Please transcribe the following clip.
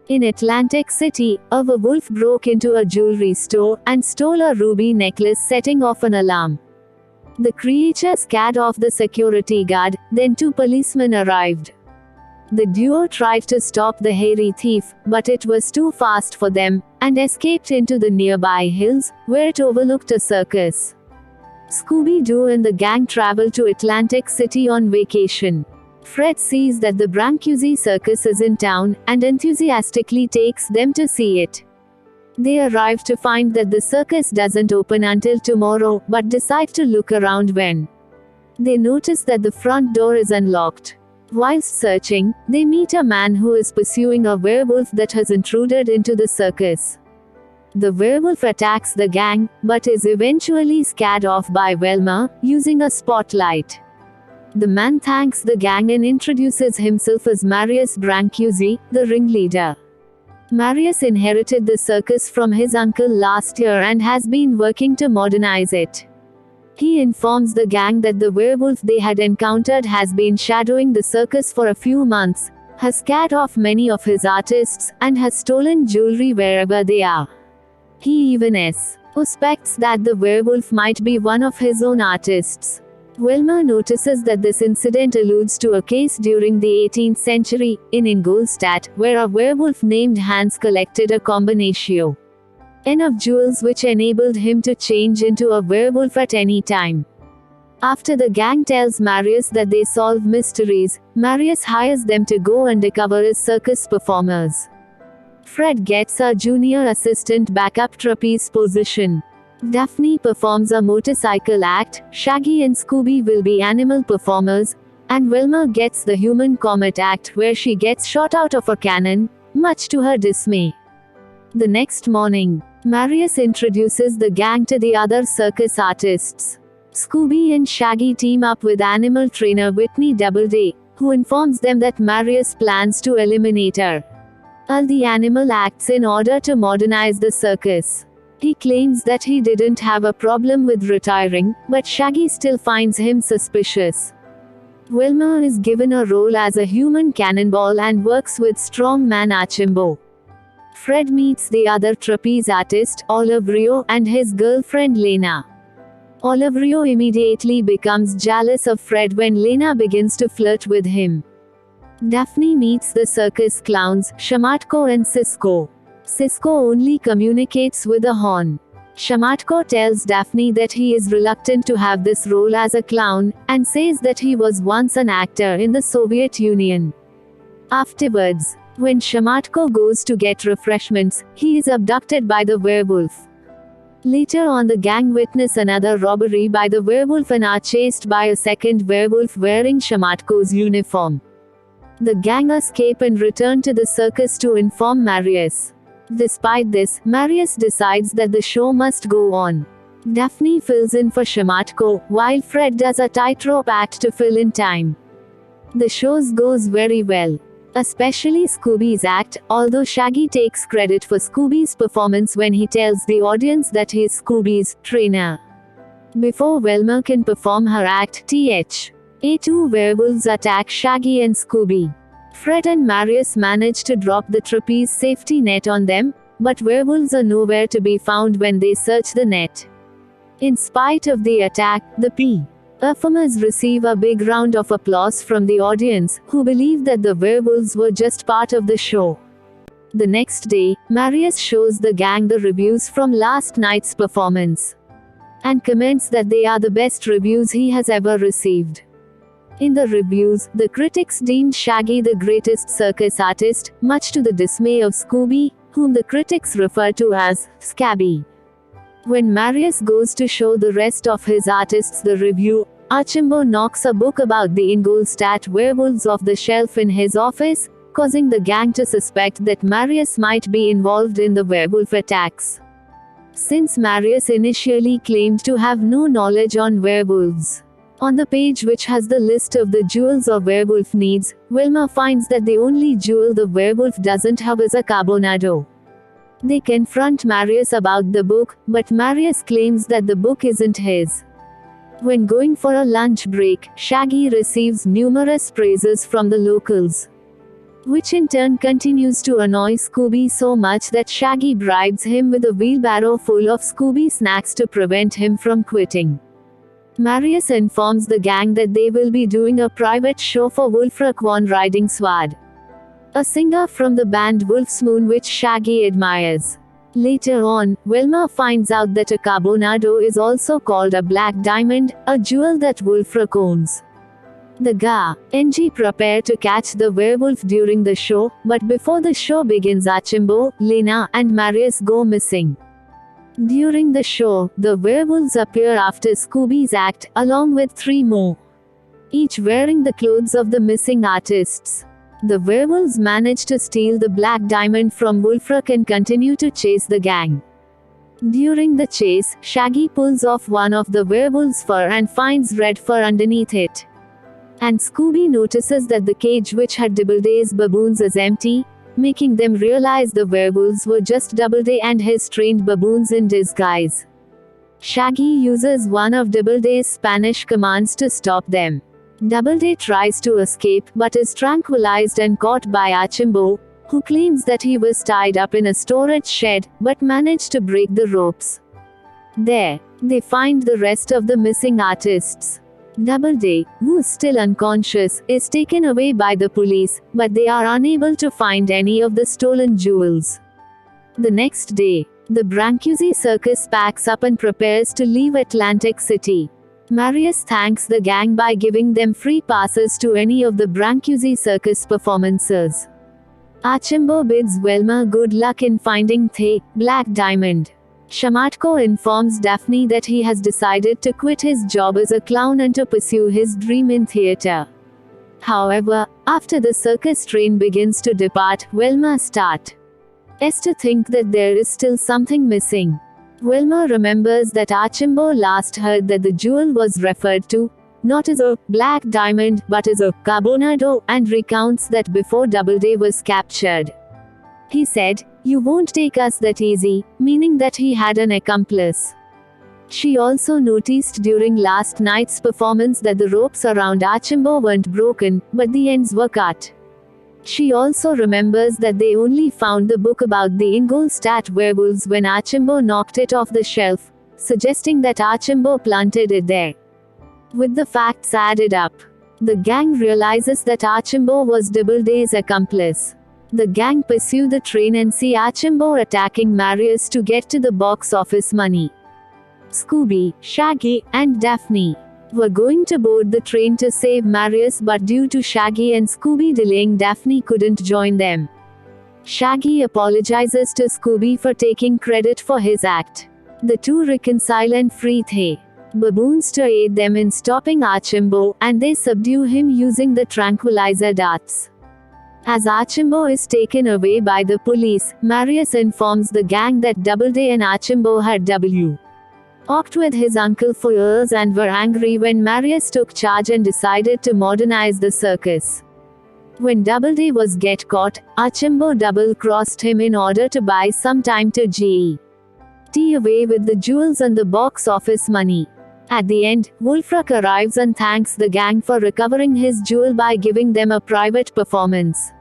In Atlantic City, a werewolf broke into a jewelry store and stole a ruby necklace, setting off an alarm. The creature scared off the security guard, then two policemen arrived. The duo tried to stop the hairy thief, but it was too fast for them, and escaped into the nearby hills, where it overlooked a circus. Scooby-Doo and the gang travel to Atlantic City on vacation. Fred sees that the Brancusi circus is in town, and enthusiastically takes them to see it. They arrive to find that the circus doesn't open until tomorrow, but decide to look around when they notice that the front door is unlocked. Whilst searching, they meet a man who is pursuing a werewolf that has intruded into the circus. The werewolf attacks the gang, but is eventually scared off by Velma, using a spotlight. The man thanks the gang and introduces himself as Marius Brancusi, the ringleader. Marius inherited the circus from his uncle last year and has been working to modernize it. He informs the gang that the werewolf they had encountered has been shadowing the circus for a few months, has scared off many of his artists, and has stolen jewelry wherever they are. He even suspects that the werewolf might be one of his own artists. Wilma notices that this incident alludes to a case during the 18th century, in Ingolstadt, where a werewolf named Hans collected a combination of jewels which enabled him to change into a werewolf at any time. After the gang tells Marius that they solve mysteries, Marius hires them to go undercover as circus performers. Fred gets a junior assistant backup trapeze position. Daphne performs a motorcycle act, Shaggy and Scooby will be animal performers, and Wilma gets the human comet act where she gets shot out of a cannon, much to her dismay. The next morning, Marius introduces the gang to the other circus artists. Scooby and Shaggy team up with animal trainer Whitney Doubleday, who informs them that Marius plans to eliminate her. All the animal acts in order to modernize the circus. He claims that he didn't have a problem with retiring, but Shaggy still finds him suspicious. Wilma is given a role as a human cannonball and works with strongman Archambault. Fred meets the other trapeze artist, Olivero, and his girlfriend Lena. Olivero immediately becomes jealous of Fred when Lena begins to flirt with him. Daphne meets the circus clowns, Shamatko and Cisco. Cisco only communicates with a horn. Shamatko tells Daphne that he is reluctant to have this role as a clown, and says that he was once an actor in the Soviet Union. Afterwards, when Shamatko goes to get refreshments, he is abducted by the werewolf. Later on, the gang witness another robbery by the werewolf and are chased by a second werewolf wearing Shamatko's uniform. The gang escape and return to the circus to inform Marius. Despite this, Marius decides that the show must go on. Daphne fills in for Shamatko, while Fred does a tightrope act to fill in time. The show goes very well. Especially Scooby's act, although Shaggy takes credit for Scooby's performance when he tells the audience that he is Scooby's trainer. Before Velma can perform her act, two werewolves attack Shaggy and Scooby. Fred and Marius manage to drop the trapeze safety net on them, but werewolves are nowhere to be found when they search the net. In spite of the attack, the performers receive a big round of applause from the audience, who believe that the werewolves were just part of the show. The next day, Marius shows the gang the reviews from last night's performance, and comments that they are the best reviews he has ever received. In the reviews, the critics deemed Shaggy the greatest circus artist, much to the dismay of Scooby, whom the critics refer to as Scabby. When Marius goes to show the rest of his artists the review, Archambault knocks a book about the Ingolstadt werewolves off the shelf in his office, causing the gang to suspect that Marius might be involved in the werewolf attacks. Since Marius initially claimed to have no knowledge on werewolves. On the page which has the list of the jewels a werewolf needs, Wilma finds that the only jewel the werewolf doesn't have is a carbonado. They confront Marius about the book, but Marius claims that the book isn't his. When going for a lunch break, Shaggy receives numerous praises from the locals. which in turn continues to annoy Scooby so much that Shaggy bribes him with a wheelbarrow full of Scooby snacks to prevent him from quitting. Marius informs the gang that they will be doing a private show for Wolfrock Von riding Swad, a singer from the band Wolf's Moon which Shaggy admires. Later on, Wilma finds out that a carbonado is also called a black diamond, a jewel that Wolfrock owns. The gang prepare to catch the werewolf during the show, but before the show begins Archambault, Lena, and Marius go missing. During the show, the werewolves appear after Scooby's act, along with 3 more, each wearing the clothes of the missing artists. The werewolves manage to steal the black diamond from Wolfrock and continue to chase the gang. During the chase, Shaggy pulls off one of the werewolves' fur and finds red fur underneath it. And Scooby notices that the cage which had Doubleday's baboons is empty, making them realize the werewolves were just Doubleday and his trained baboons in disguise. Shaggy uses one of Doubleday's Spanish commands to stop them. Doubleday tries to escape but is tranquilized and caught by Archambault, who claims that he was tied up in a storage shed, but managed to break the ropes. There, they find the rest of the missing artists. Doubleday, who is still unconscious, is taken away by the police, but they are unable to find any of the stolen jewels. The next day, the Brancusi circus packs up and prepares to leave Atlantic City. Marius thanks the gang by giving them free passes to any of the Brancusi circus performances. Archambault bids Wilma good luck in finding the black diamond. Shamatko informs Daphne that he has decided to quit his job as a clown and to pursue his dream in theater. However, after the circus train begins to depart, Wilma starts to think that there is still something missing. Wilma remembers that Archambault last heard that the jewel was referred to, not as a black diamond, but as a carbonado, and recounts that before Doubleday was captured, he said, "You won't take us that easy," meaning that he had an accomplice. She also noticed during last night's performance that the ropes around Archambault weren't broken, but the ends were cut. She also remembers that they only found the book about the Ingolstadt werewolves when Archambault knocked it off the shelf, suggesting that Archambault planted it there. With the facts added up, the gang realizes that Archambault was Doubleday's accomplice. The gang pursue the train and see Archambault attacking Marius to get to the box office money. Scooby, Shaggy, and Daphne were going to board the train to save Marius, but due to Shaggy and Scooby delaying, Daphne couldn't join them. Shaggy apologizes to Scooby for taking credit for his act. The two reconcile and free the baboons to aid them in stopping Archambault, and they subdue him using the tranquilizer darts. As Archambault is taken away by the police, Marius informs the gang that Doubleday and Archambault had walked with his uncle for years and were angry when Marius took charge and decided to modernize the circus. When Doubleday was get caught, Archambault double-crossed him in order to buy some time to get away with the jewels and the box office money. At the end, Wolfrock arrives and thanks the gang for recovering his jewel by giving them a private performance.